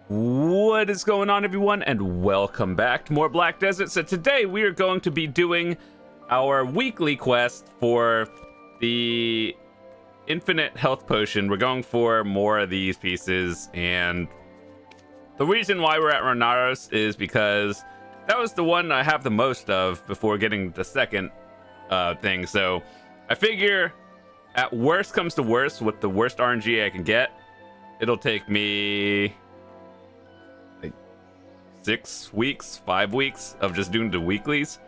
What is going on, everyone, and welcome back to more Black Desert. So today we are going to be doing our weekly quest for the infinite health potion. We're going for more of these pieces, and the reason why we're at Ronaros is because that was the one I have the most of before getting the second thing. So I figure at worst comes to worst, with the worst RNG I can get, it'll take me 6 weeks, 5 weeks of just doing the weeklies.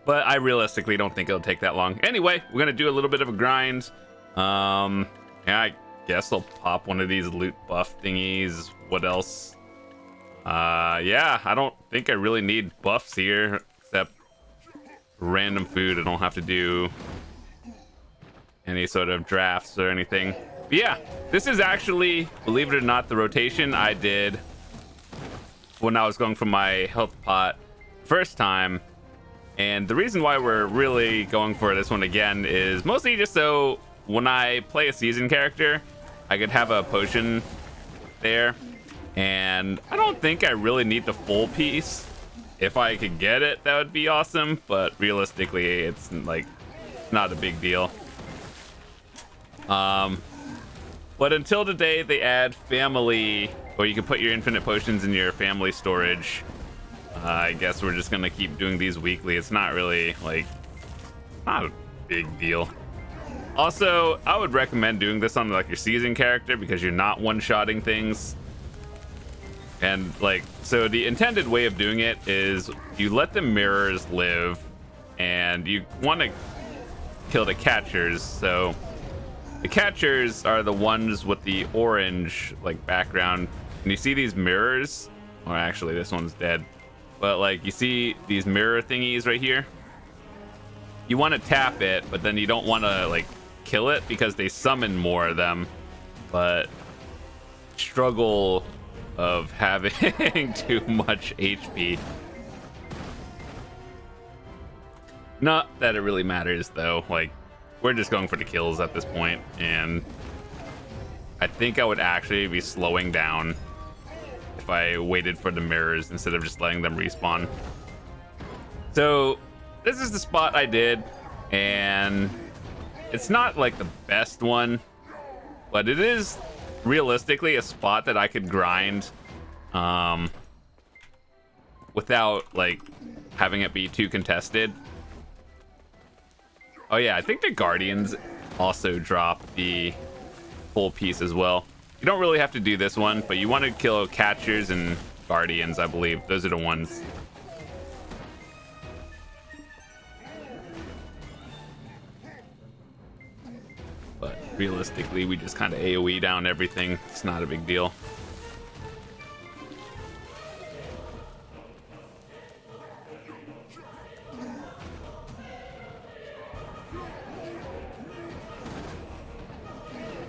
But I realistically don't think it'll take that long. Anyway, we're gonna do a little bit of a grind. Yeah, I guess I'll pop one of these loot buff thingies. What else? Yeah, I don't think I really need buffs here, except random food. I don't have to do any sort of drafts or anything. But yeah, this is actually, believe it or not, the rotation I did when I was going for my health pot first time. And the reason why we're really going for this one again is mostly just so when I play a season character, I could have a potion there. And I don't think I really need the full piece. If I could get it, that would be awesome, but realistically it's like not a big deal. But until today, they add family, or you can put your infinite potions in your family storage. I guess we're just gonna keep doing these weekly. It's not really like, not a big deal. Also, I would recommend doing this on like your season character because you're not one-shotting things. And like, so the intended way of doing it is you let the mirrors live, and you want to kill the catchers. So the catchers are the ones with the orange like background, and you see these mirrors. Well, actually this one's dead, but like you see these mirror thingies right here. You want to tap it, but then you don't want to like kill it because they summon more of them. But struggle of having too much HP. Not that it really matters though, like we're just going for the kills at this point, and I think I would actually be slowing down if I waited for the mirrors instead of just letting them respawn. So this is the spot I did, and it's not like the best one, but it is realistically a spot that I could grind without like having it be too contested. Oh yeah, I think the Guardians also drop the full piece as well. You don't really have to do this one, but you want to kill catchers and Guardians, I believe. Those are the ones. But realistically, we just kind of AoE down everything. It's not a big deal.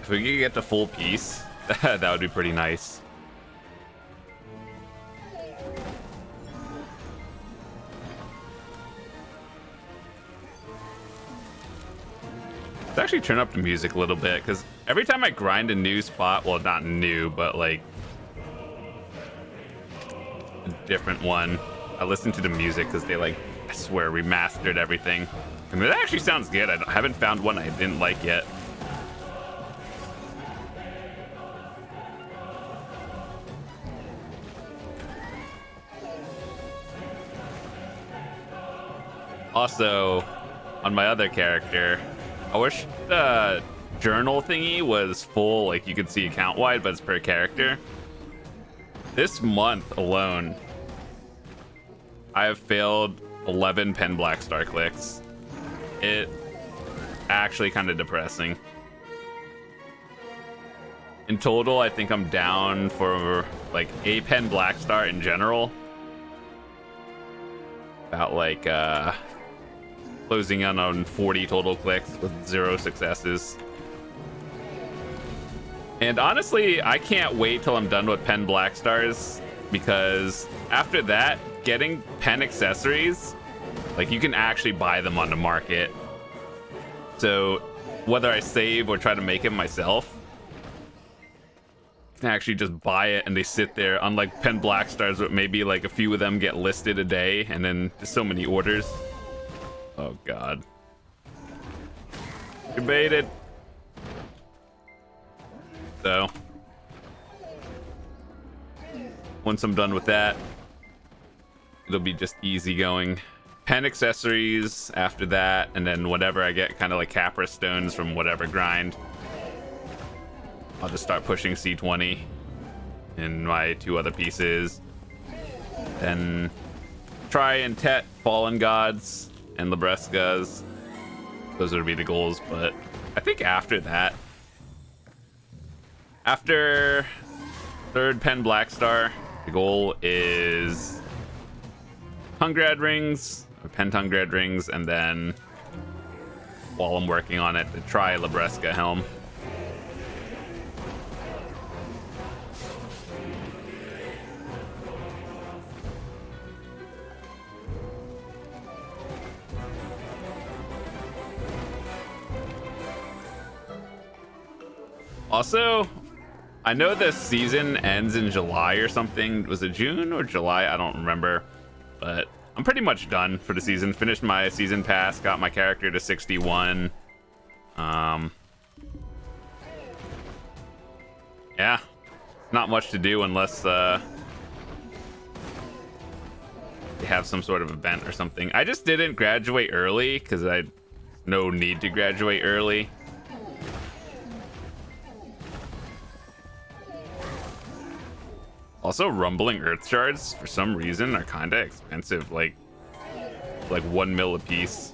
If we could get the full piece, that would be pretty nice. Let's actually turn up the music a little bit, because every time I grind a new spot, well, not new, but like a different one, I listen to the music because they like, I swear, remastered everything. And it actually sounds good. I haven't found one I didn't like yet. Also, on my other character, I wish the journal thingy was full, like you could see account wide, but it's per character. This month alone, I have failed 11 pen black star clicks. It actually kind of depressing. In total, I think I'm down for like a pen black star in general. About like closing in on 40 total clicks with 0 successes. And honestly, I can't wait till I'm done with pen black stars, because after that, getting pen accessories, like you can actually buy them on the market. So whether I save or try to make it myself, can actually just buy it and they sit there, unlike Pen Black Stars, where maybe like a few of them get listed a day and then there's so many orders. Oh god. You're baited. So once I'm done with that, it'll be just easy going. Pen accessories after that, and then whatever I get, kind of like Capra stones from whatever grind, I'll just start pushing C20 in my 2 other pieces. Then try and Tet Fallen Gods and Librescas. Those would be the goals, but I think after that, after 3rd Pen Black Star, the goal is Tungrad Rings, or Pen Tungrad Rings, and then while I'm working on it, to try Libresca Helm. Also, I know this season ends in July or something. Was it June or July? I don't remember. But I'm pretty much done for the season. Finished my season pass, got my character to 61. Yeah, not much to do unless you have some sort of event or something. I just didn't graduate early because I no need to graduate early. Also, rumbling earth shards for some reason are kind of expensive, like 1 mil a piece.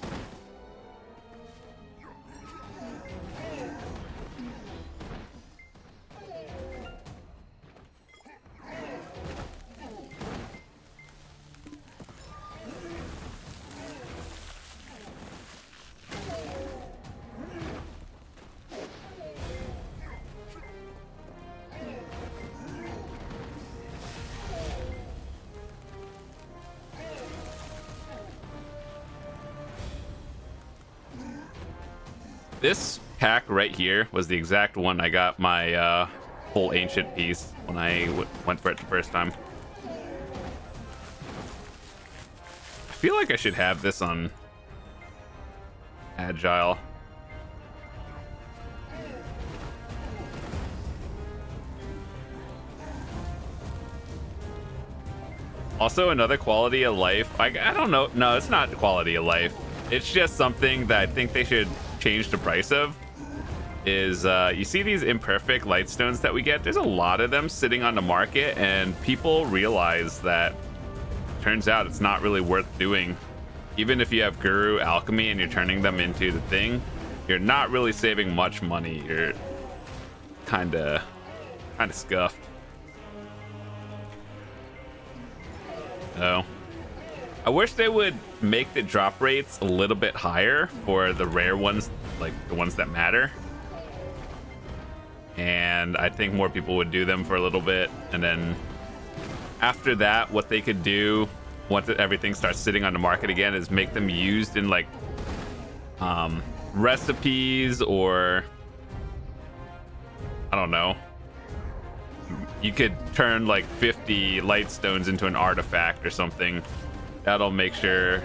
This pack right here was the exact one I got my full ancient piece when I went for it the first time. I feel like I should have this on Agile. Also, another quality of life. I don't know. No, it's not quality of life. It's just something that I think they should change the price of. Is you see these imperfect lightstones that we get? There's a lot of them sitting on the market, and people realize that turns out it's not really worth doing. Even if you have Guru Alchemy and you're turning them into the thing, you're not really saving much money. You're kind of scuffed. So I wish they would make the drop rates a little bit higher for the rare ones, like the ones that matter. And I think more people would do them for a little bit. And then after that, what they could do once everything starts sitting on the market again is make them used in like recipes, or I don't know. You could turn like 50 lightstones into an artifact or something. That'll make sure,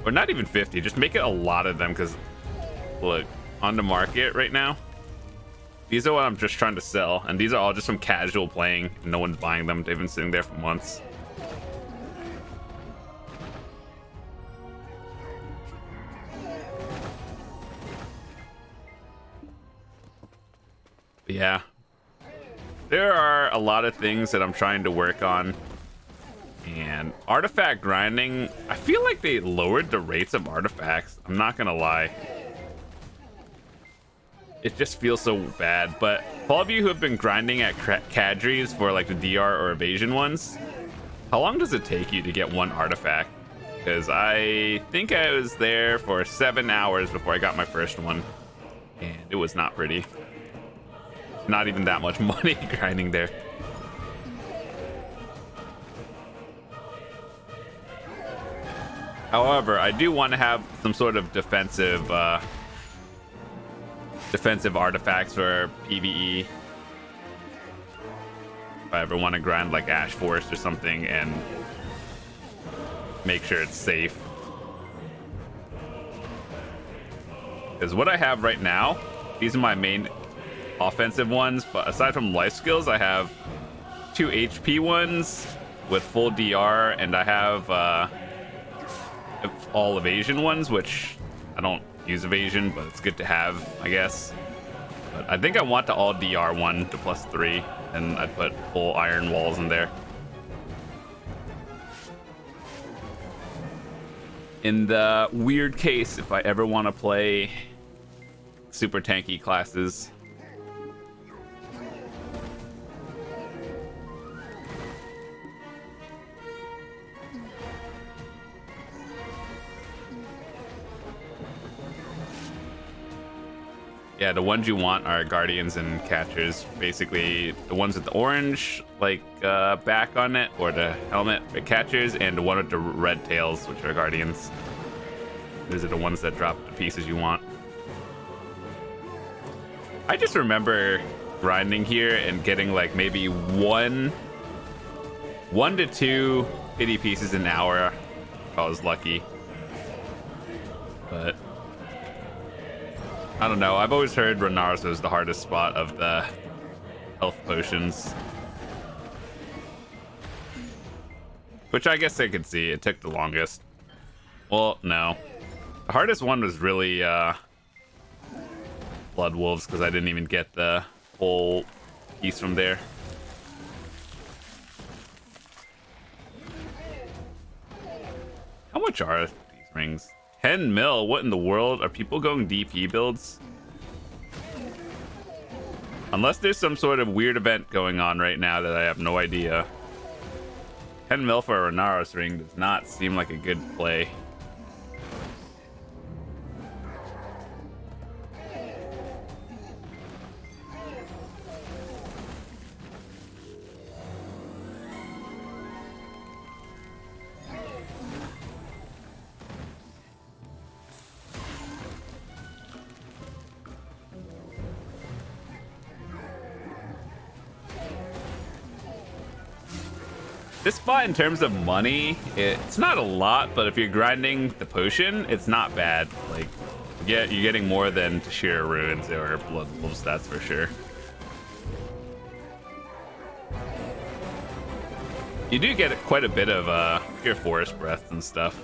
or not even 50, just make it a lot of them, because look, on the market right now, these are what I'm just trying to sell, and these are all just from casual playing. No one's buying them. They've been sitting there for months. But yeah, there are a lot of things that I'm trying to work on. And artifact grinding, I feel like they lowered the rates of artifacts. I'm not gonna lie. It just feels so bad. But for all of you who have been grinding at Cadres for like the DR or evasion ones, how long does it take you to get one artifact? Because I think I was there for 7 hours before I got my first one, and it was not pretty. Not even that much money grinding there. However, I do want to have some sort of defensive artifacts for PvE. if I ever want to grind like Ash Forest or something and make sure it's safe. Because what I have right now, these are my main offensive ones, but aside from life skills, I have 2 HP ones with full DR, and I have all evasion ones, which I don't use evasion, but it's good to have, I guess. But I think I want the all DR one to +3, and I'd put full iron walls in there. In the weird case, if I ever want to play super tanky classes. Yeah, the ones you want are guardians and catchers. Basically, the ones with the orange, like, back on it, or the helmet for catchers, and the one with the red tails, which are guardians. Those are the ones that drop the pieces you want. I just remember grinding here and getting, like, maybe one to two pity pieces an hour if I was lucky. But I don't know. I've always heard Ronaros was the hardest spot of the health potions. Which I guess I could see. It took the longest. Well, no. The hardest one was really Blood Wolves, because I didn't even get the whole piece from there. How much are these rings? 10 mil? What in the world? Are people going DP builds? Unless there's some sort of weird event going on right now that I have no idea. 10 mil for a Ronaros ring does not seem like a good play. This spot, in terms of money, it's not a lot, but if you're grinding the potion, it's not bad. Like, yeah, you're getting more than Tashira Ruins or Blood Wolves, that's for sure. You do get quite a bit of pure forest breath and stuff.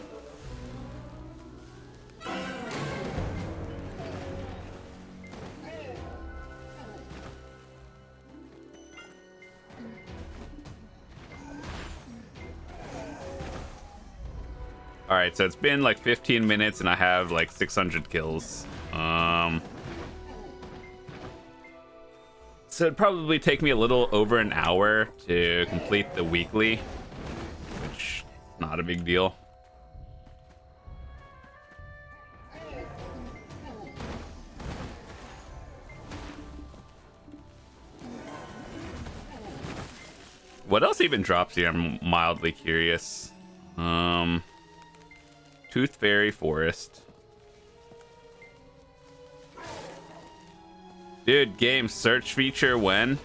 All right, so it's been like 15 minutes and I have like 600 kills. So it'd probably take me a little over an hour to complete the weekly, which is not a big deal. What else even drops here? I'm mildly curious. Tooth Fairy Forest. Dude, game search feature when?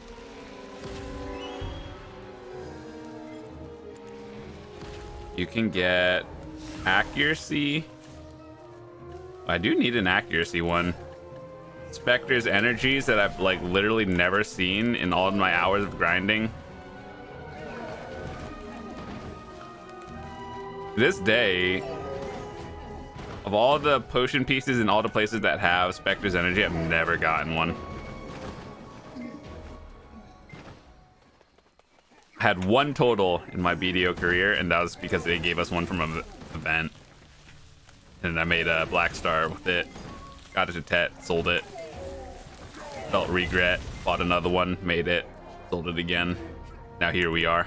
You can get accuracy. I do need an accuracy one. Spectre's energies that I've like literally never seen in all of my hours of grinding. This day, of all the potion pieces and all the places that have Spectre's energy, I've never gotten one. I had one total in my BDO career, and that was because they gave us one from an event. And I made a Black Star with it. Got it to Tet, sold it. Felt regret, bought another one, made it, sold it again. Now here we are.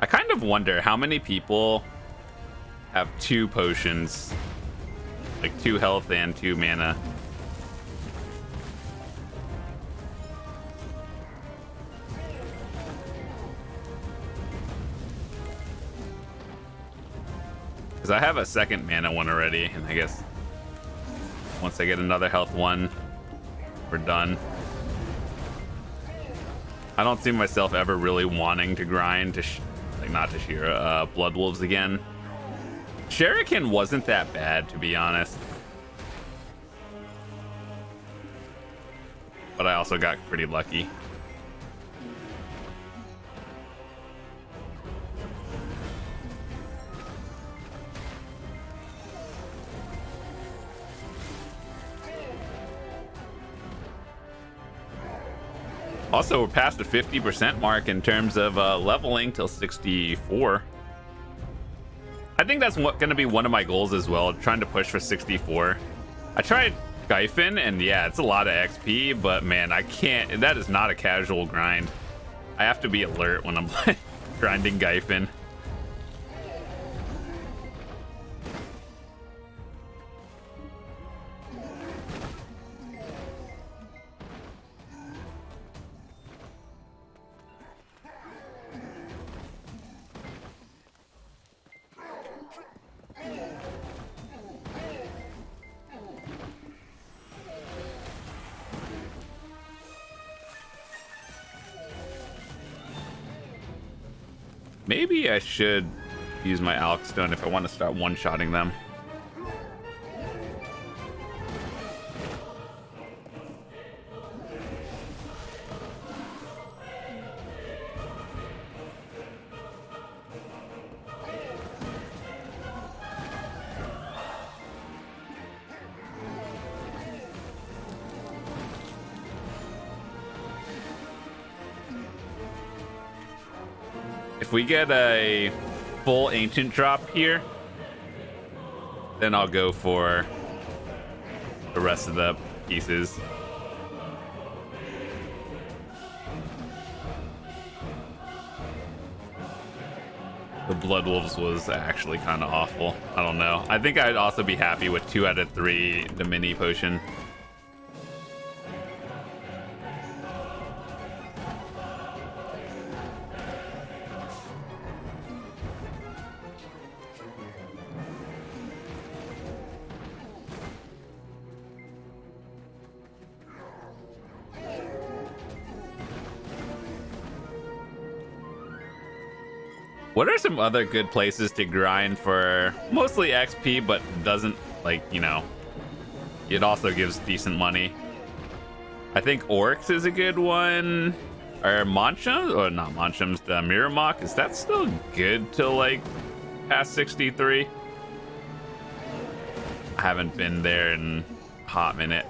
I kind of wonder how many people have 2 potions like 2 health and 2 mana. Because I have a second mana one already, and I guess once I get another health one, we're done. I don't see myself ever really wanting to grind to like not to shear Blood Wolves again. Shuriken wasn't that bad, to be honest, but I also got pretty lucky. Also, we're past the 50% mark in terms of leveling till 64. I think that's going to be one of my goals as well, trying to push for 64. I tried Gyfin, and yeah, it's a lot of XP, but man, I can't. That is not a casual grind. I have to be alert when I'm grinding Gyfin. Maybe I should use my Alch Stone if I want to start one-shotting them. If we get a full ancient drop here, then I'll go for the rest of the pieces. The Blood Wolves was actually kind of awful. I don't know. I think I'd also be happy with 2 out of 3, the mini potion. What are some other good places to grind for mostly XP, but doesn't, like, you know, it also gives decent money? I think Oryx is a good one. Or Monshams, or not Monshams, the Miramok, is that still good till like past 63? I haven't been there in a hot minute.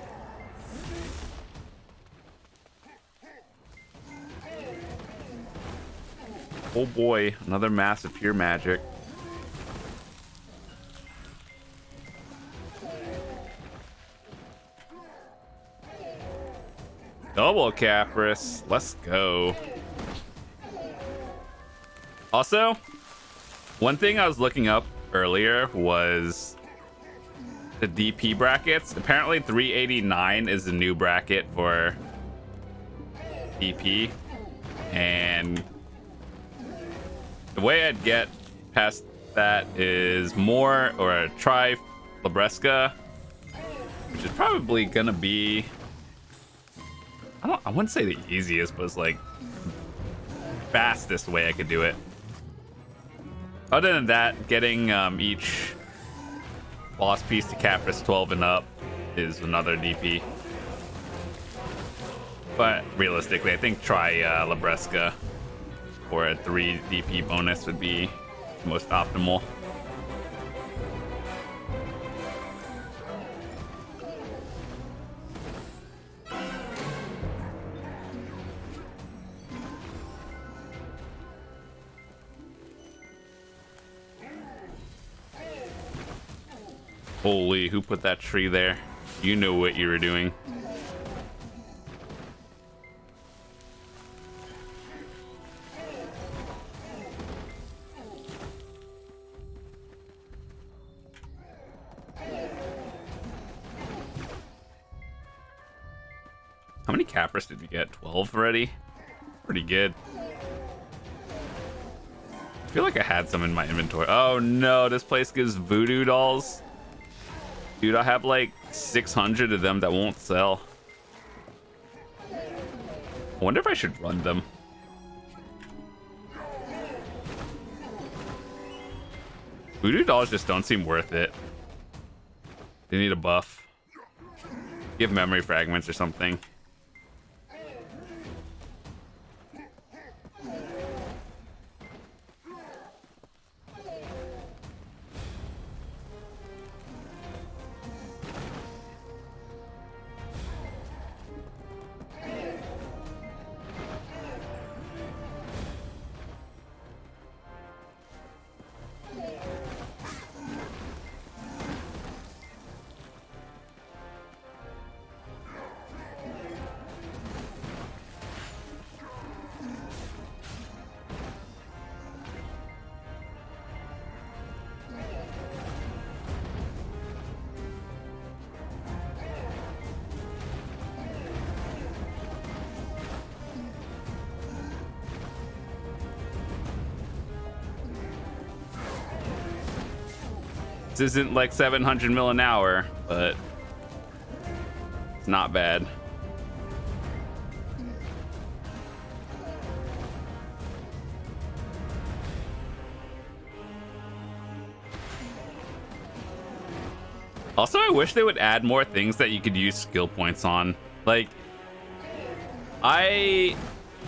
Oh boy, another massive pure magic. Double Capris, let's go. Also, one thing I was looking up earlier was the DP brackets. Apparently 389 is the new bracket for DP, and the way I'd get past that is more or try Labresca, which is probably gonna be, I wouldn't say the easiest, but it's like fastest way I could do it. Other than that, getting each boss piece to Capris 12 and up is another DP. But realistically, I think try Labresca for a 3 DP bonus would be most optimal. Holy, who put that tree there? You know what you were doing. How many cappers did we get? 12 already? Pretty good. I feel like I had some in my inventory. Oh no, this place gives voodoo dolls. Dude, I have like 600 of them that won't sell. I wonder if I should run them. Voodoo dolls just don't seem worth it. They need a buff. Give memory fragments or something. This isn't like 700 mil an hour, but it's not bad. Also, I wish they would add more things that you could use skill points on. Like, I'm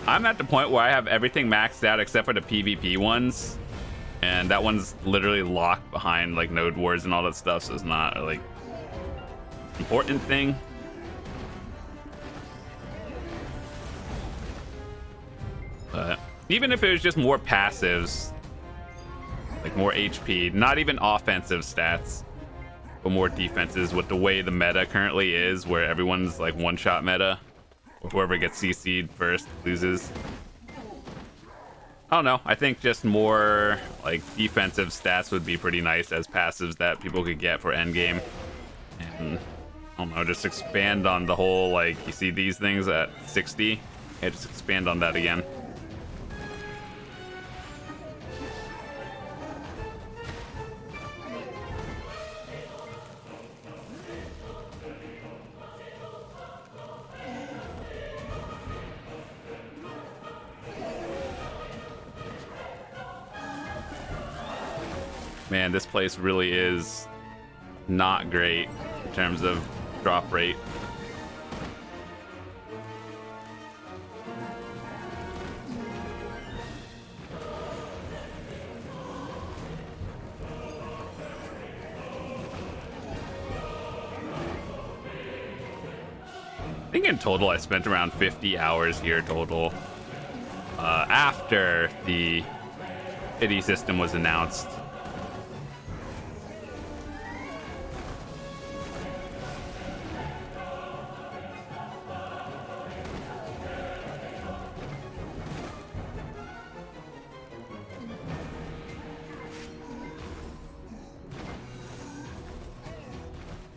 at the point where I have everything maxed out except for the PvP ones. And that one's literally locked behind like node wars and all that stuff, so it's not a like important thing. But even if it was just more passives, like more HP, not even offensive stats, but more defenses with the way the meta currently is, where everyone's like one-shot meta, or whoever gets CC'd first loses. I don't know. I think just more like defensive stats would be pretty nice as passives that people could get for endgame. And I don't know, just expand on the whole, like, you see these things at 60? Yeah, just expand on that again. Man, this place really is not great in terms of drop rate. I think in total I spent around 50 hours here total after the pity system was announced.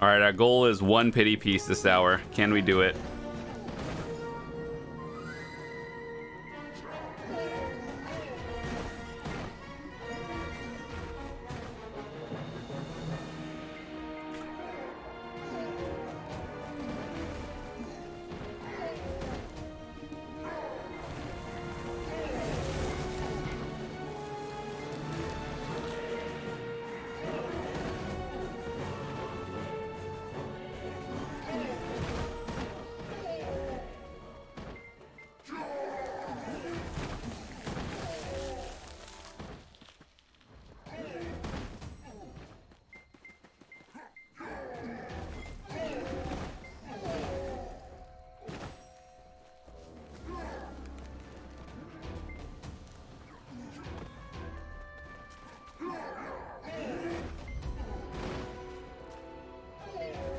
All right, our goal is 1 pity piece this hour. Can we do it?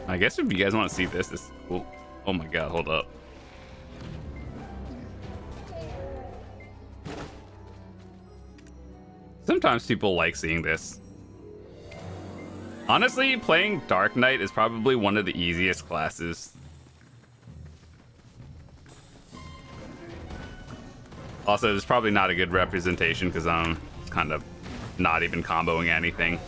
I guess if you guys want to see this, this is cool. Oh my god, hold up. Sometimes people like seeing this. Honestly, playing Dark Knight is probably one of the easiest classes. Also, it's probably not a good representation because I'm kind of not even comboing anything.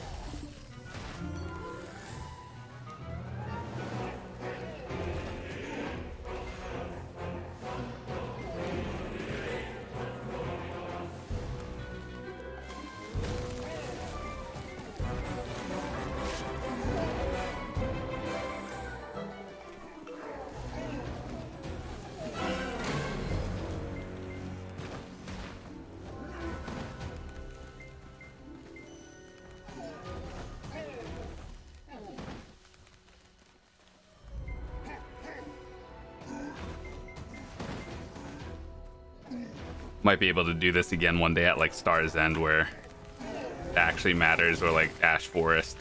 Might be able to do this again one day at like Star's End where it actually matters, or like Ash Forest.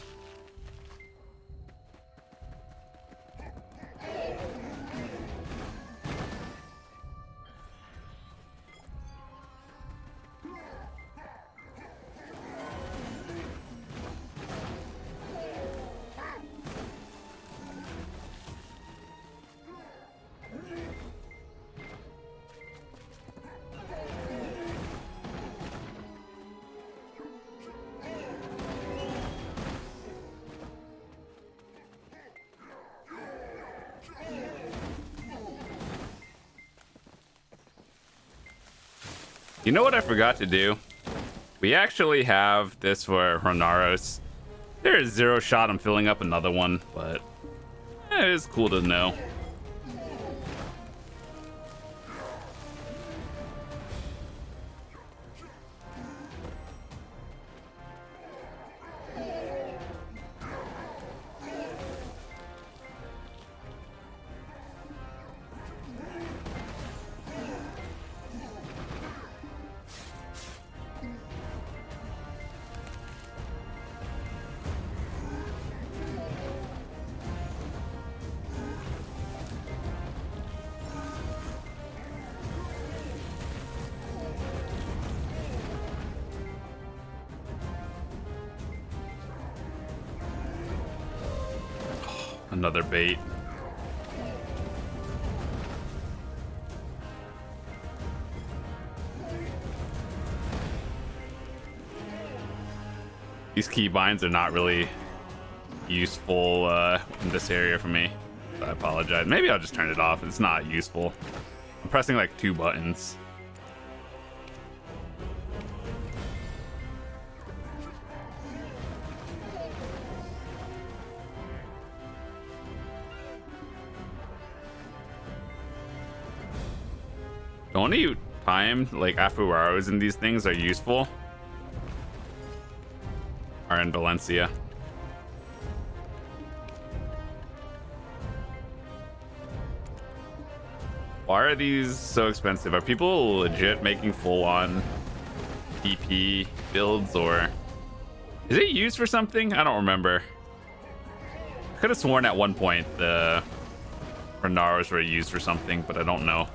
You know what I forgot to do? We actually have this for Ronaros. There is 0 shot I'm filling up another one, but it is cool to know. Another bait. These keybinds are not really useful in this area for me. So I apologize. Maybe I'll just turn it off. It's not useful. I'm pressing like 2 buttons. The only time like Afuaros in these things are useful are in Valencia. Why are these so expensive? Are people legit making full-on PP builds, or is it used for something? I don't remember. I could have sworn at one point the Ronaros were used for something, but I don't know.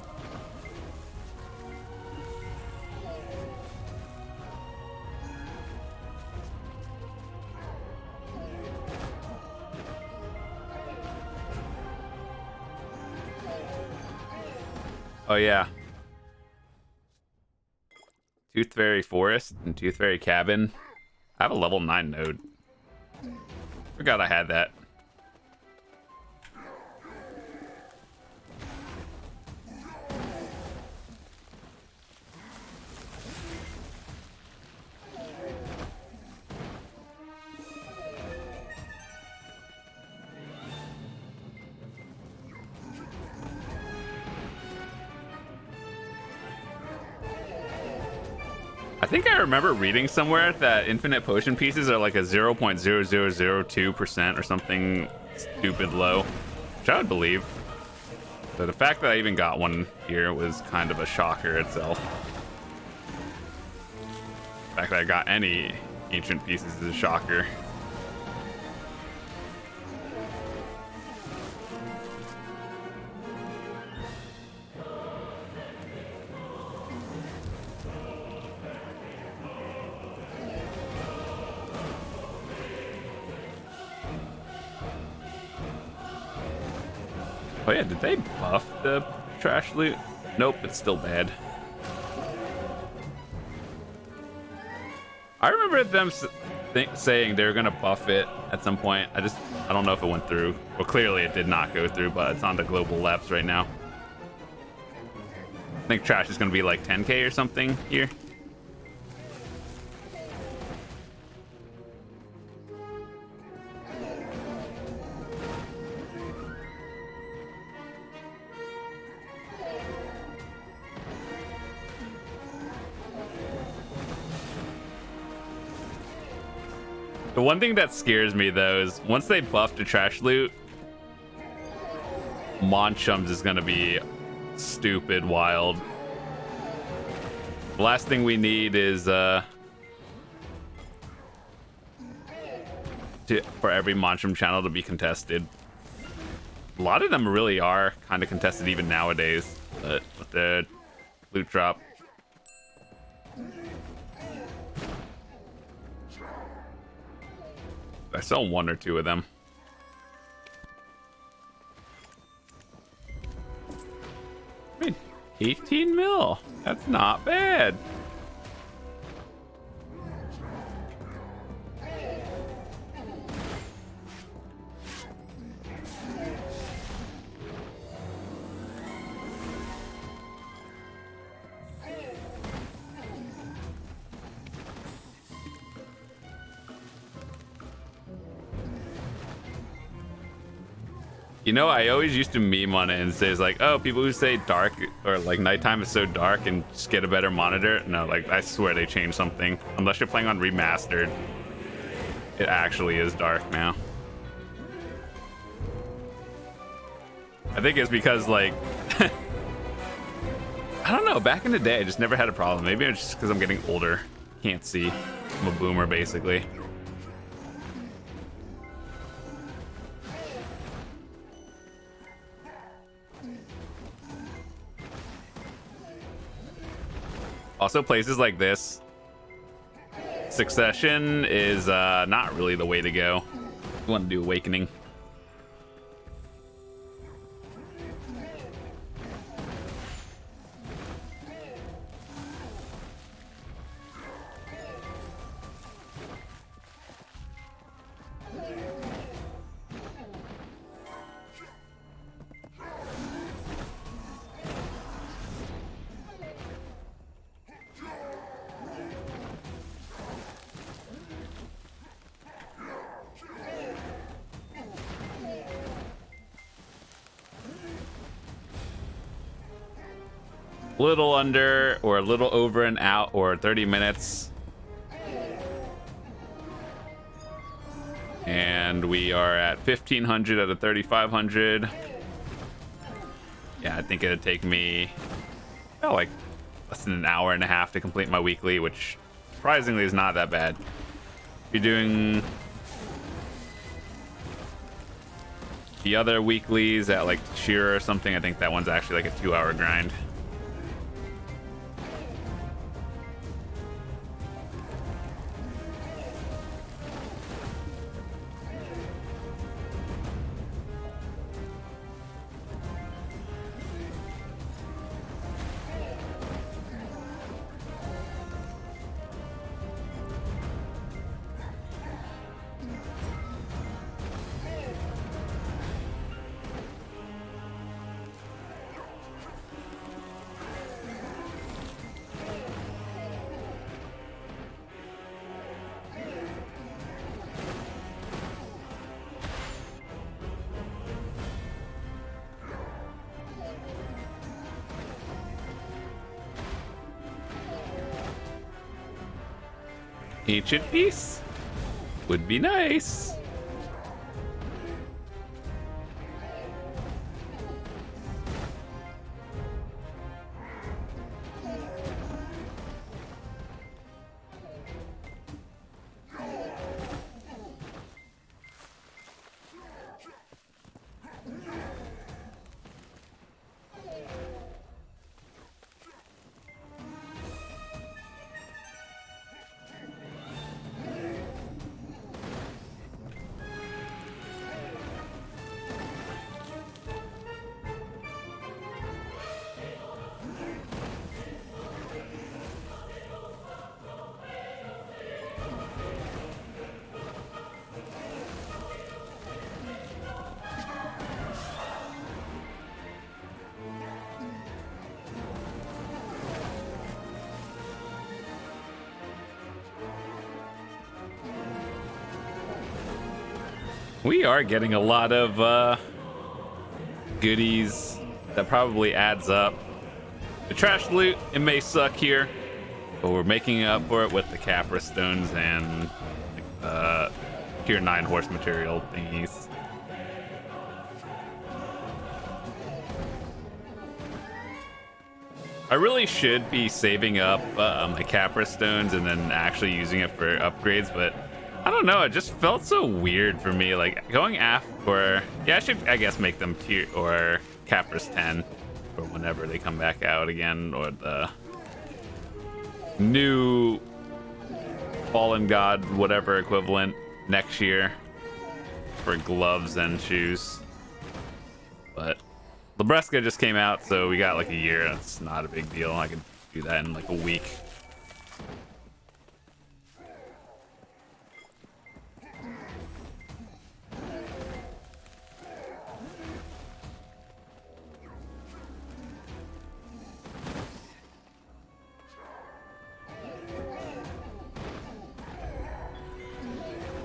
Oh yeah. Tooth Fairy Forest and Tooth Fairy Cabin. I have a level 9 node. Forgot I had that. I think I remember reading somewhere that infinite potion pieces are like a 0.0002% or something stupid low, which I would believe. So the fact that I even got one here was kind of a shocker itself. The fact that I got any ancient pieces is a shocker. Oh yeah, did they buff the trash loot? Nope, it's still bad. remember them saying they were gonna buff it at some point. I don't know if it went through. Well, clearly it did not go through, but it's on the global labs right now. I think trash is gonna be like 10k or something here. The one thing that scares me though is once they buff the trash loot, Monchums is gonna be stupid wild. The last thing we need is for every Monchum channel to be contested. A lot of them really are kind of contested even nowadays, but with the loot drop. I sell one or two of them. I mean, 18 mil. That's not bad. You know, I always used to meme on it and say, it's like, oh, people who say dark or like nighttime is so dark and just get a better monitor. No, like, I swear they changed something. Unless you're playing on remastered, it actually is dark now. I think it's because, like, I don't know, back in the day, I just never had a problem. Maybe it's just because I'm getting older. Can't see. I'm a boomer, basically. Also, places like this, Succession is not really the way to go. You want to do Awakening. Little under or a little over and out or 30 minutes. And we are at 1500 out of 3500. Yeah, I think it'd take me like less than an hour and a half to complete my weekly, which surprisingly is not that bad. If you're doing the other weeklies at like Shearer or something, I think that one's actually like a 2-hour grind. Ancient piece would be nice. We are getting a lot of goodies that probably adds up. The trash loot, it may suck here, but we're making up for it with the Capra stones and tier 9 horse material thingies. I really should be saving up my Capra stones and then actually using it for upgrades, but I don't know, it just felt so weird for me. Like going after, yeah, I should, I guess, make them tier or Capra's 10 for whenever they come back out again, or the new Fallen God, whatever equivalent next year for gloves and shoes. But Lebreska just came out, so we got like a year. That's not a big deal. I could do that in like a week.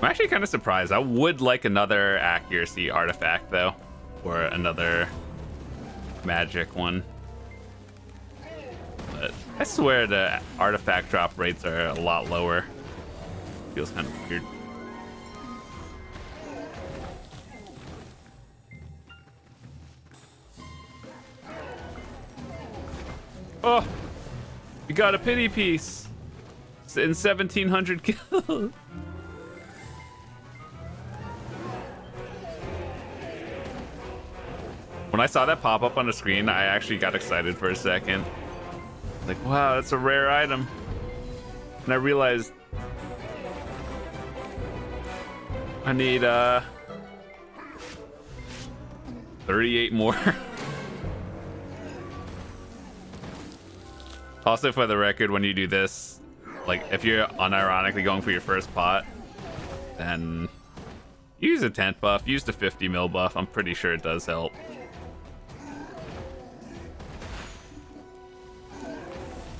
I'm actually kind of surprised. I would like another accuracy artifact though, or another magic one. But I swear the artifact drop rates are a lot lower. Feels kind of weird. Oh, we got a pity piece in 1700 kills. When I saw that pop up on the screen, I actually got excited for a second. Like, wow, that's a rare item. And I realized I need 38 more. Also, for the record, when you do this, like if you're unironically going for your first pot, then use a 10 buff, use the 50 mil buff. I'm pretty sure it does help.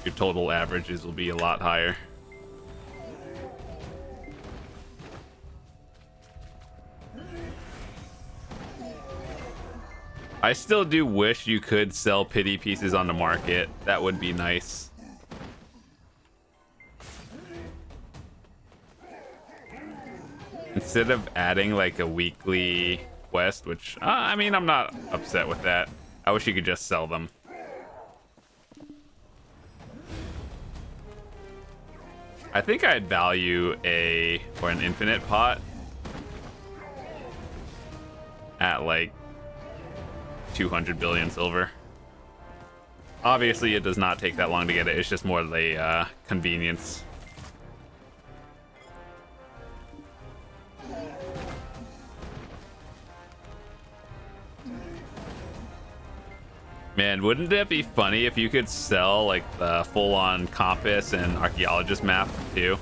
Your total averages will be a lot higher. I still do wish you could sell pity pieces on the market. That would be nice. Instead of adding like a weekly quest, which I mean, I'm not upset with that. I wish you could just sell them. I think I'd value an infinite pot at like 200 billion silver. Obviously, it does not take that long to get it. It's just more the convenience. Man, wouldn't it be funny if you could sell like the full-on compass and archaeologist map too?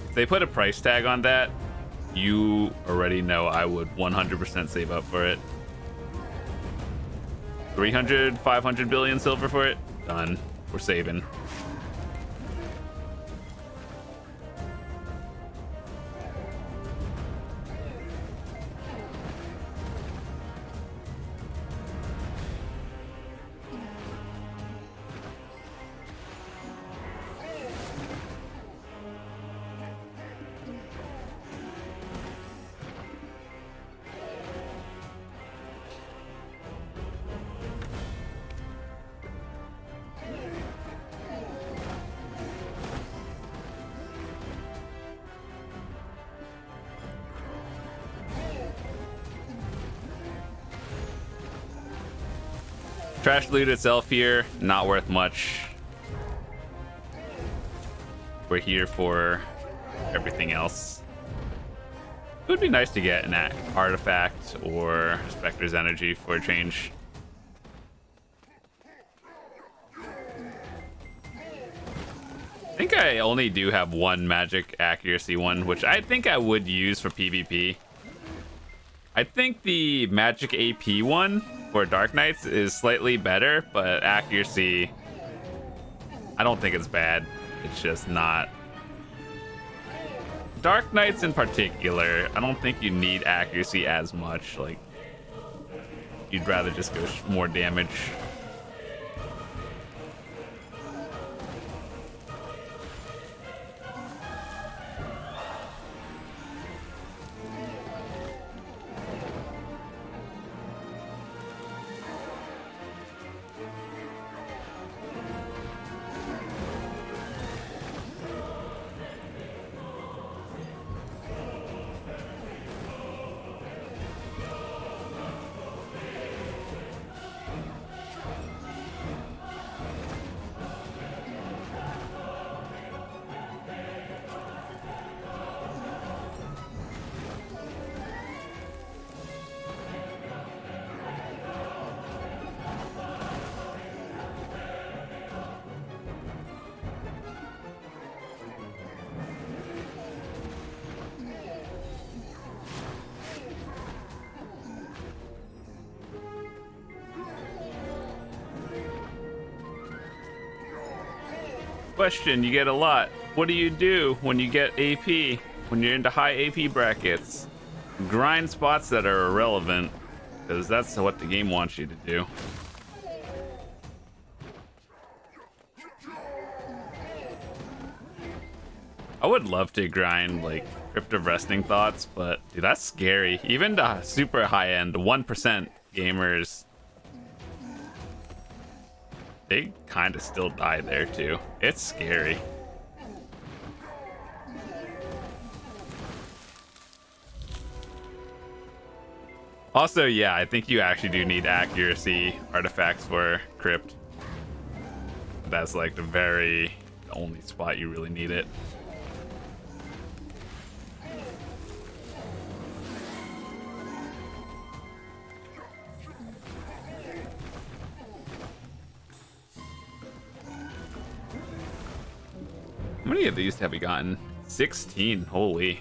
If they put a price tag on that, you already know I would 100% save up for it. 300, 500 billion silver for it? Done. We're saving. Trash loot itself here, not worth much. We're here for everything else. It would be nice to get an artifact or Spectre's energy for a change. I think I only do have one magic accuracy one, which I think I would use for PvP. I think the magic AP one for Dark Knights is slightly better, but accuracy, I don't think it's bad. It's just not Dark Knights in particular, I don't think you need accuracy as much. Like, you'd rather just go more damage. Question you get a lot. What do you do when you get AP? When you're into high AP brackets? Grind spots that are irrelevant, because that's what the game wants you to do. I would love to grind like Crypt of Resting Thoughts, but dude, that's scary. Even the super high end 1% gamers, they kind of still die there too. It's scary. Also, yeah, I think you actually do need accuracy artifacts for Crypt. That's like the only spot you really need it. How many of these have we gotten? 16, holy.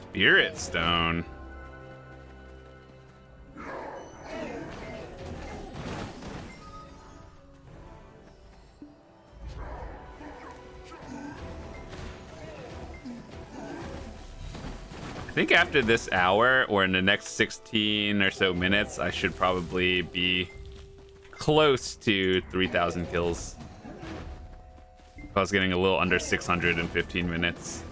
Spirit Stone. I think after this hour or in the next 16 or so minutes, I should probably be close to 3,000 kills. I was getting a little under 600 in 15 minutes.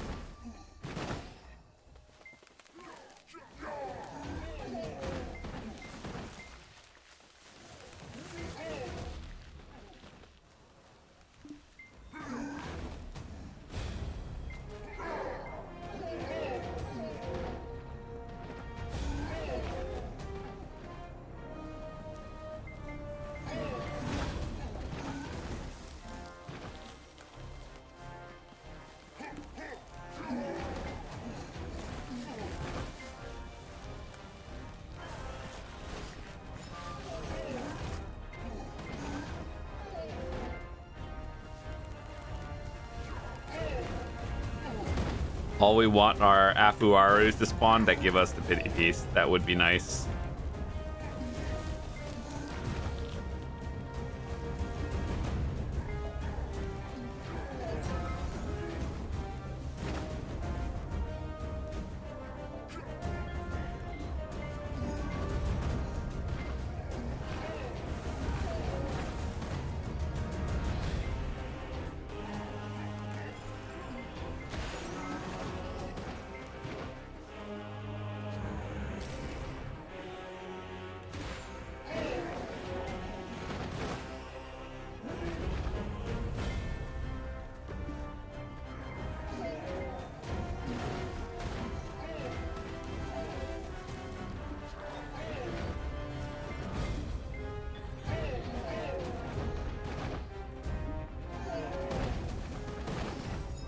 All we want are Afuarus to spawn that give us the pity piece. That would be nice.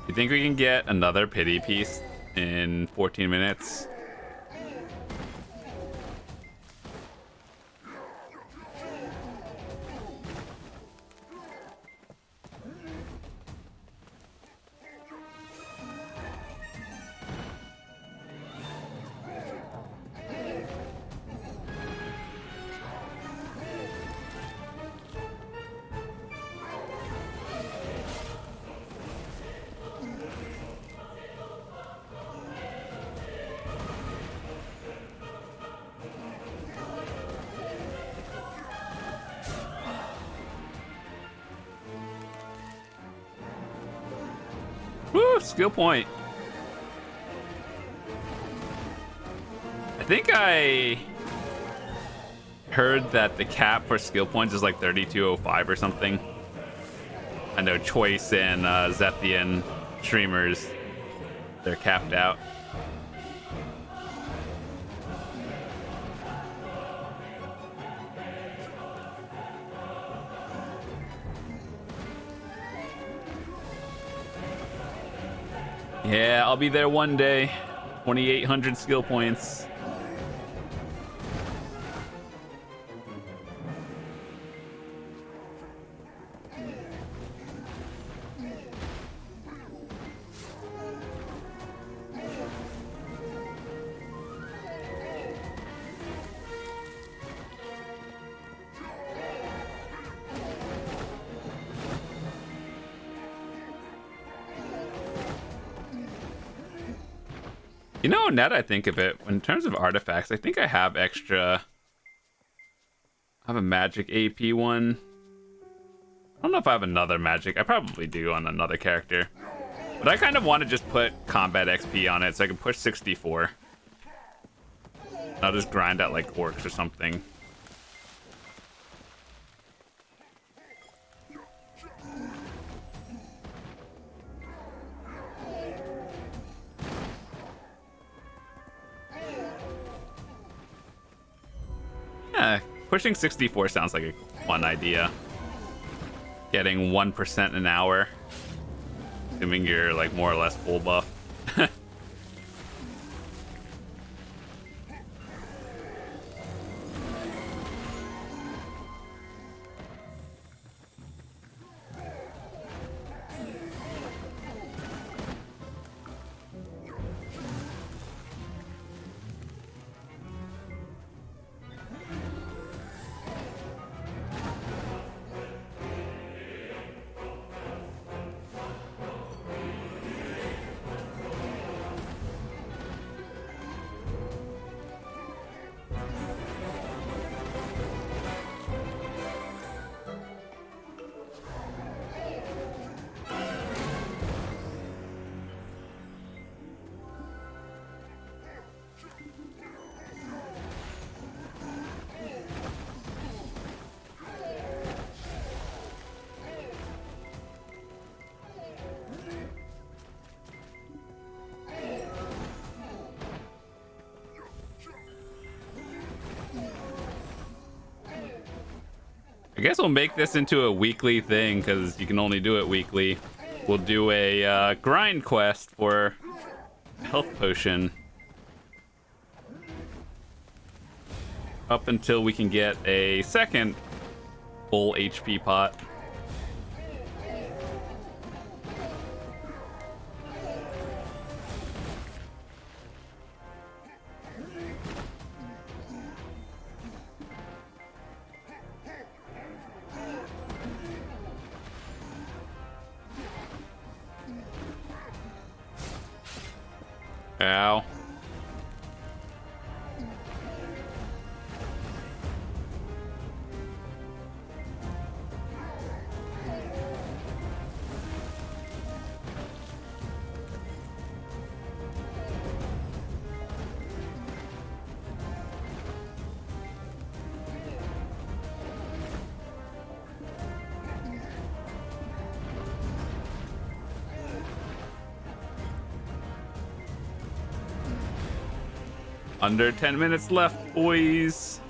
You think we can get another pity piece in 14 minutes? skill point. I think I heard that the cap for skill points is like 3205 or something. I know Choice and Zethian streamers, they're capped out. Yeah, I'll be there one day. 2,800 skill points. You know, now that I think of it, in terms of artifacts, I think I have extra. I have a magic AP one. I don't know if I have another magic. I probably do on another character. But I kind of want to just put combat XP on it so I can push 64. I'll just grind out like orcs or something. Yeah, pushing 64 sounds like a fun idea. Getting 1% an hour. Assuming you're like more or less full buff. I guess we'll make this into a weekly thing because you can only do it weekly. We'll do a grind quest for health potion up until we can get a second full HP pot. Ow. Under 10 minutes left, boys.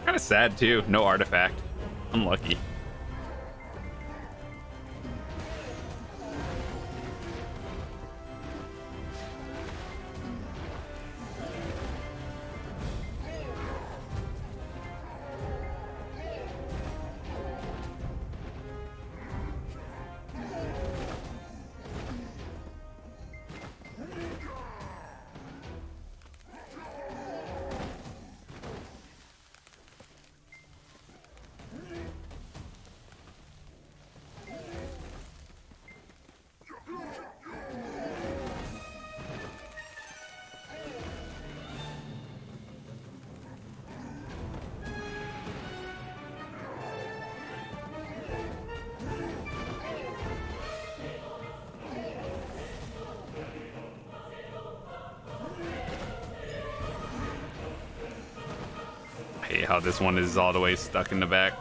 Kind of sad too. No artifact. Unlucky. hate how this one is all the way stuck in the back.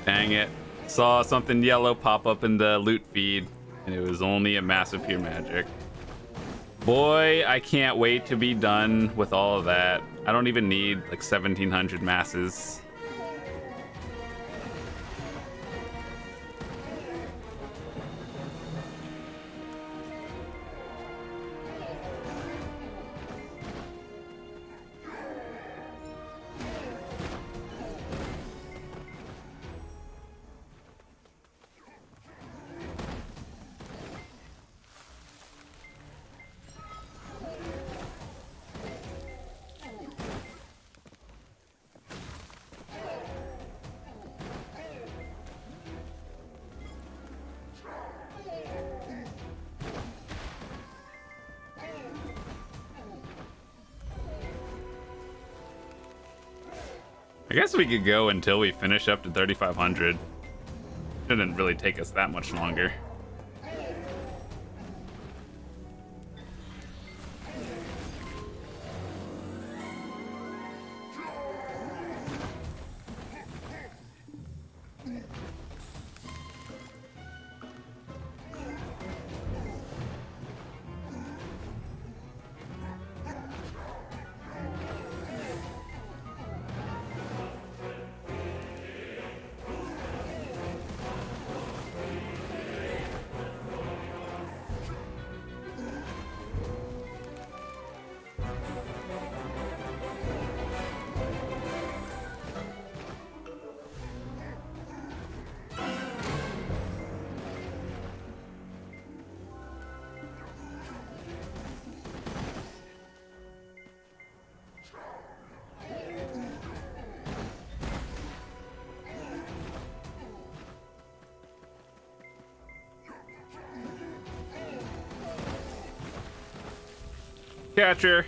Dang it. Saw something yellow pop up in the loot feed, and it was only a massive pure magic. Boy, I can't wait to be done with all of that. I don't even need like 1700 masses. I guess we could go until we finish up to 3,500. Shouldn't really take us that much longer. Catcher.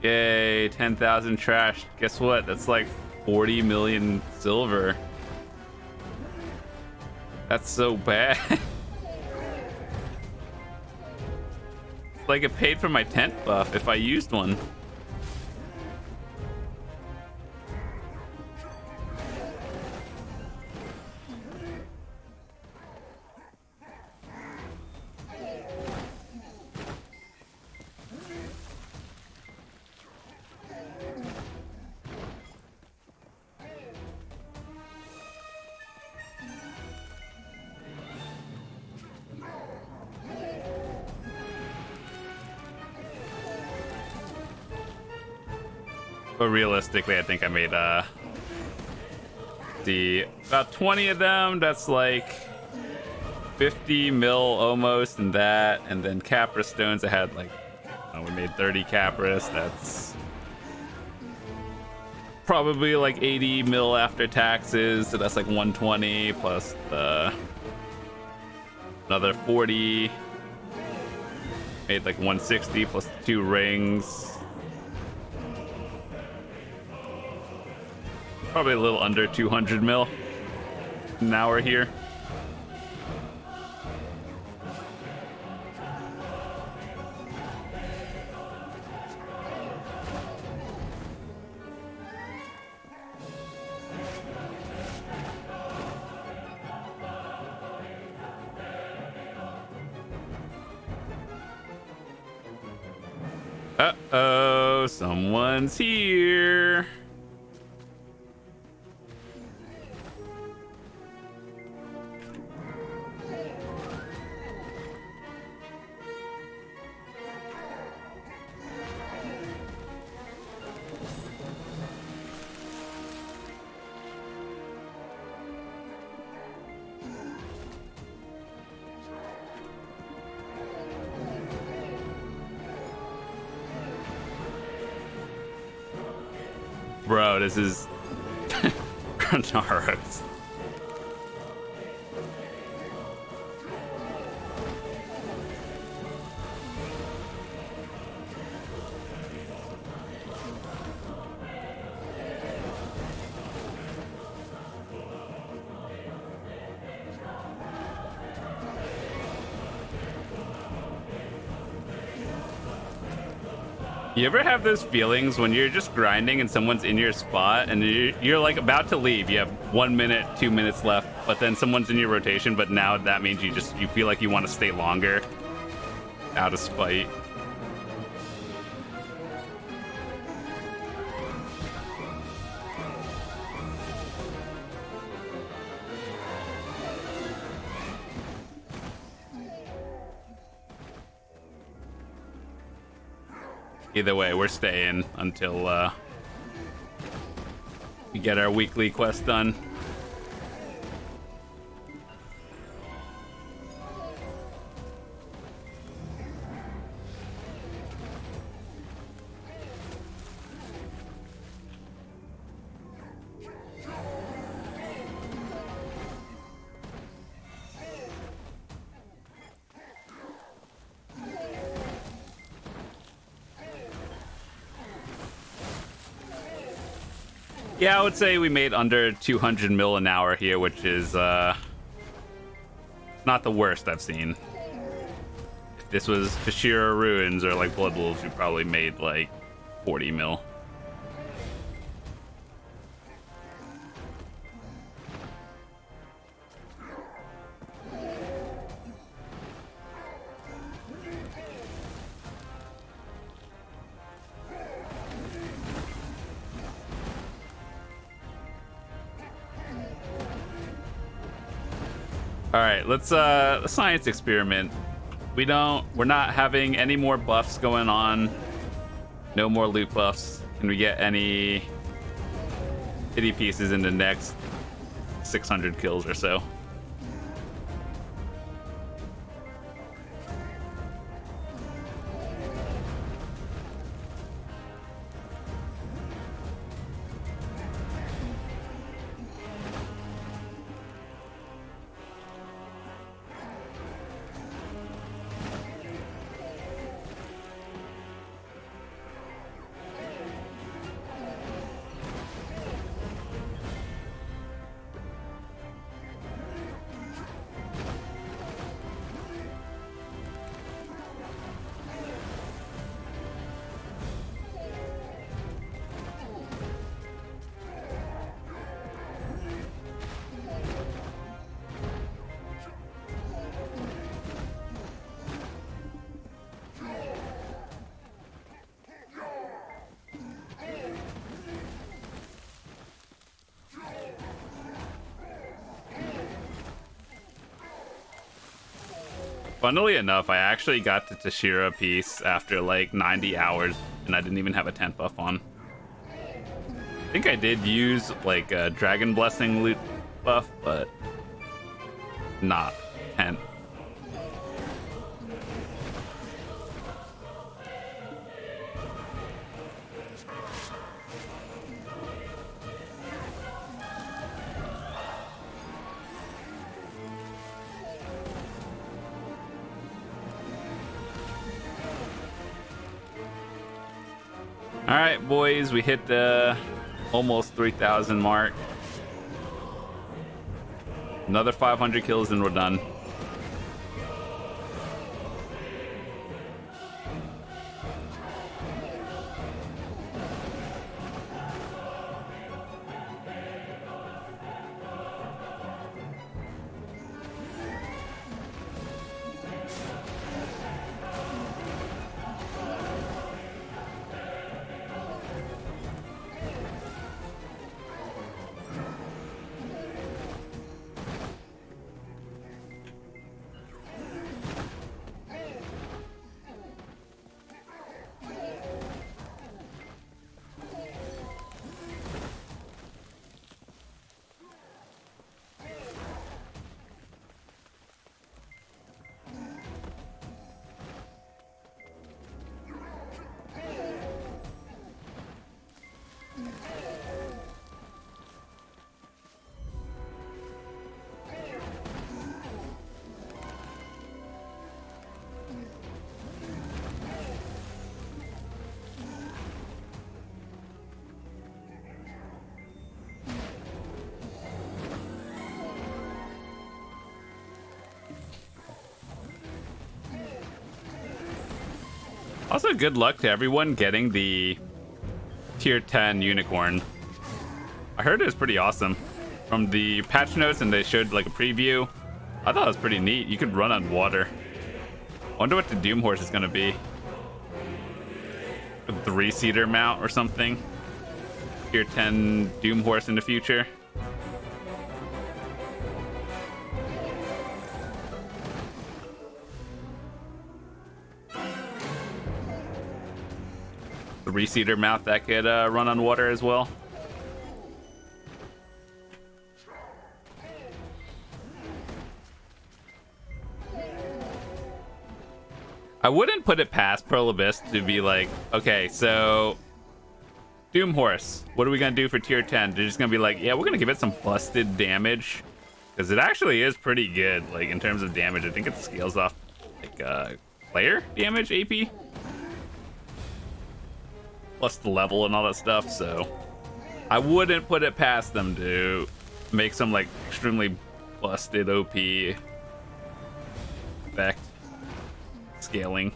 Yay, 10,000 trash. Guess what? That's like 40 million silver. That's so bad. It's like it paid for my tent buff if I used one. But realistically, I think I made about 20 of them. That's like 50 mil almost, and that, and then Capra stones. I had like, we made 30 Capras. That's probably like 80 mil after taxes. So that's like 120 plus another 40. Made like 160 plus 2 rings. Probably a little under 200 mil an hour here. Uh-oh, someone's here. Bro, this is Ronaros. You ever have those feelings when you're just grinding and someone's in your spot and you're like about to leave? You have 1 minute, 2 minutes left, but then someone's in your rotation, but now that means you feel like you want to stay longer out of spite. Either way, we're staying until we get our weekly quest done. Yeah, I would say we made under 200 mil an hour here, which is not the worst I've seen. If this was Kashira Ruins or like Blood Wolves, we probably made like 40 mil. All right, let's science experiment. We're not having any more buffs going on. No more loot buffs. Can we get any pity pieces in the next 600 kills or so? Funnily enough, I actually got the Tashira piece after like 90 hours, and I didn't even have a 10 buff on. I think I did use like a Dragon Blessing loot buff, but not 10. All right, boys, we hit the almost 3,000 mark. Another 500 kills and we're done. Also, good luck to everyone getting the tier 10 unicorn. I heard it was pretty awesome. From the patch notes, and they showed like a preview. I thought it was pretty neat. You could run on water. Wonder what the Doom Horse is gonna be. A 3-seater mount or something. Tier 10 Doom Horse in the future. The 3-seater mount that could run on water as well. I wouldn't put it past Pearl Abyss to be like, okay, so Doom Horse, what are we gonna do for tier 10? They're just gonna be like, yeah, we're gonna give it some busted damage, because it actually is pretty good, like in terms of damage. I think it scales off like player damage AP plus the level and all that stuff. So I wouldn't put it past them to make some like extremely busted OP effect scaling.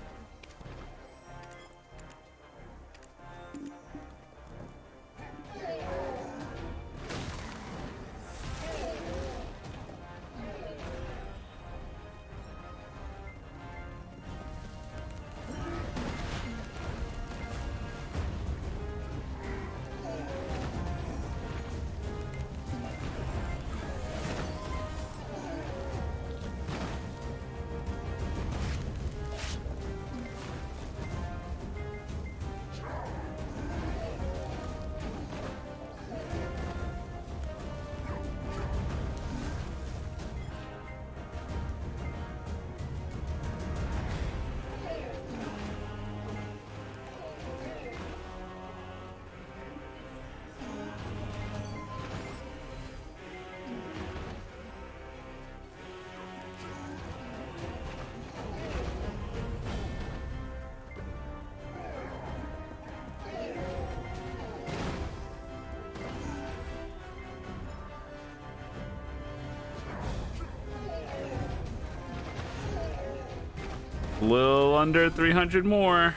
A little under 300 more.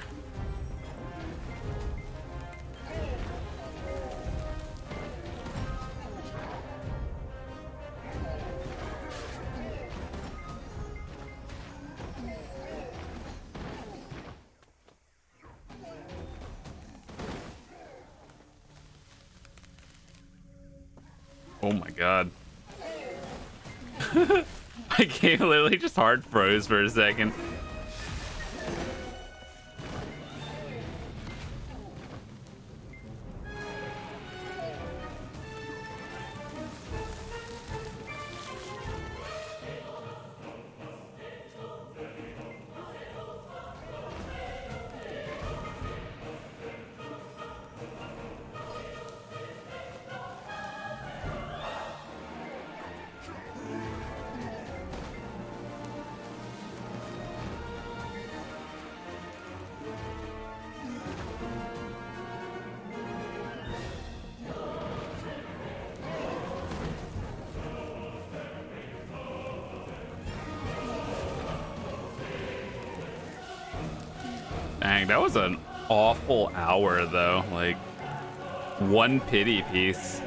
Oh my god. My game literally just hard froze for a second. Dang, that was an awful hour though. Like, one pity piece.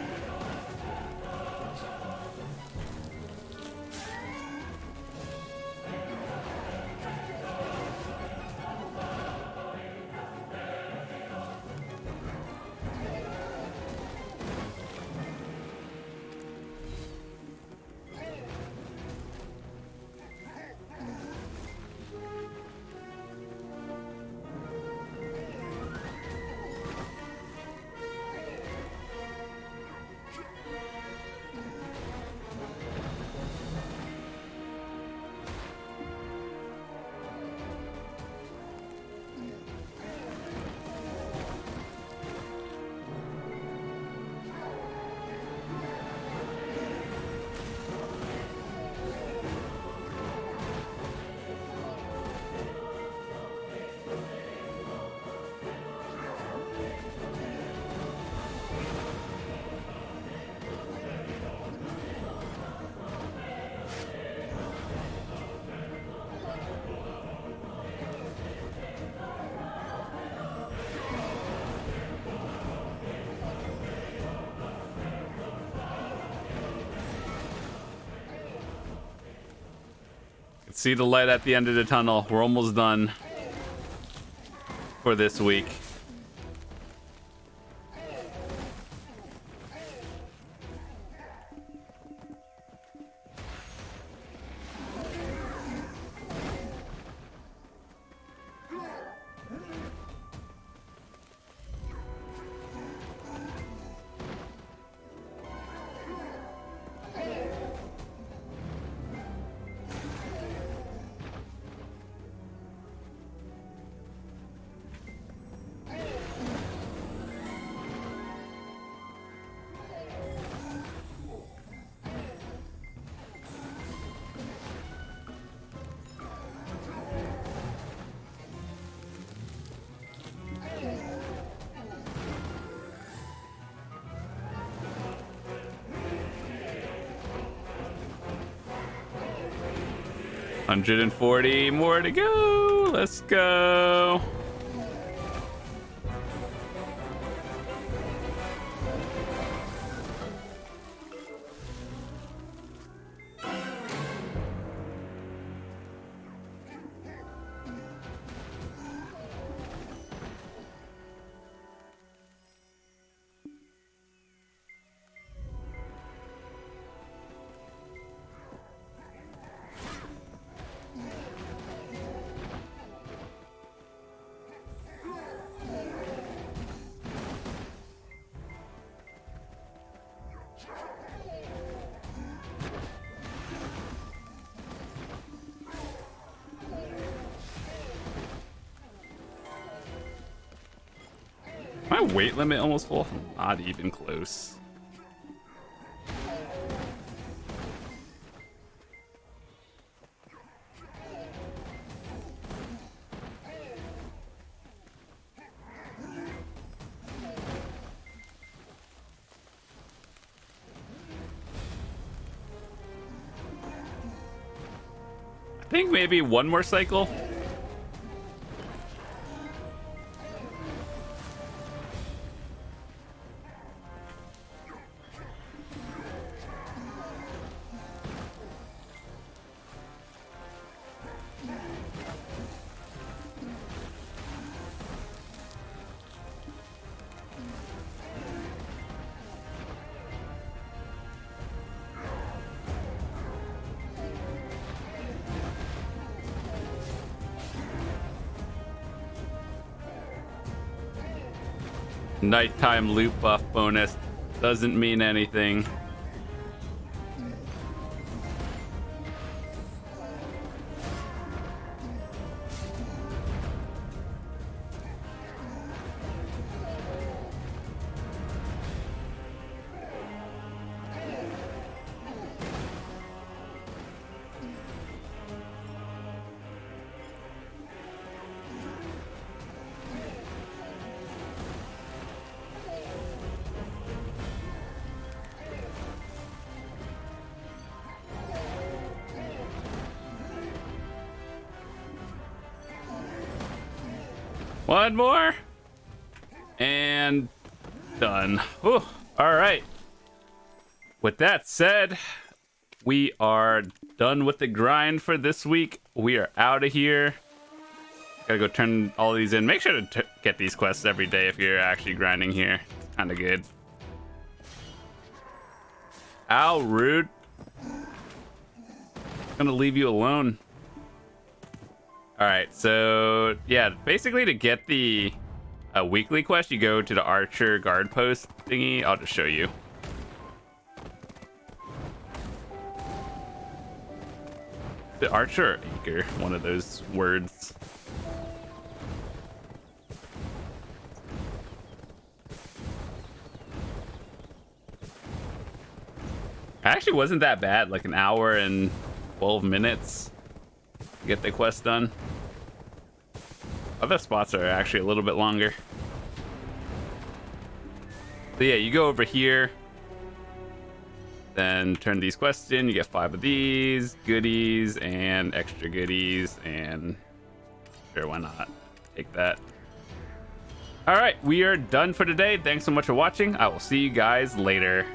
See the light at the end of the tunnel. We're almost done for this week. $140 more to go. Let's go. My weight limit almost full? Not even close. I think maybe one more cycle. Nighttime loot buff bonus doesn't mean anything. One more. And done. Whew. All right. With that said, we are done with the grind for this week. We are out of here. Gotta go turn all these in. Make sure to get these quests every day if you're actually grinding here. It's kind of good. Ow, rude. Gonna leave you alone. All right, so yeah, basically to get the weekly quest, you go to the archer guard post thingy. I'll just show you. The archer or acre, one of those words. Actually wasn't that bad, like an hour and 12 minutes to get the quest done. Other spots are actually a little bit longer. So yeah, you go over here, then turn these quests in. You get 5 of these, goodies, and extra goodies, and sure, why not? Take that. All right, we are done for today. Thanks so much for watching. I will see you guys later.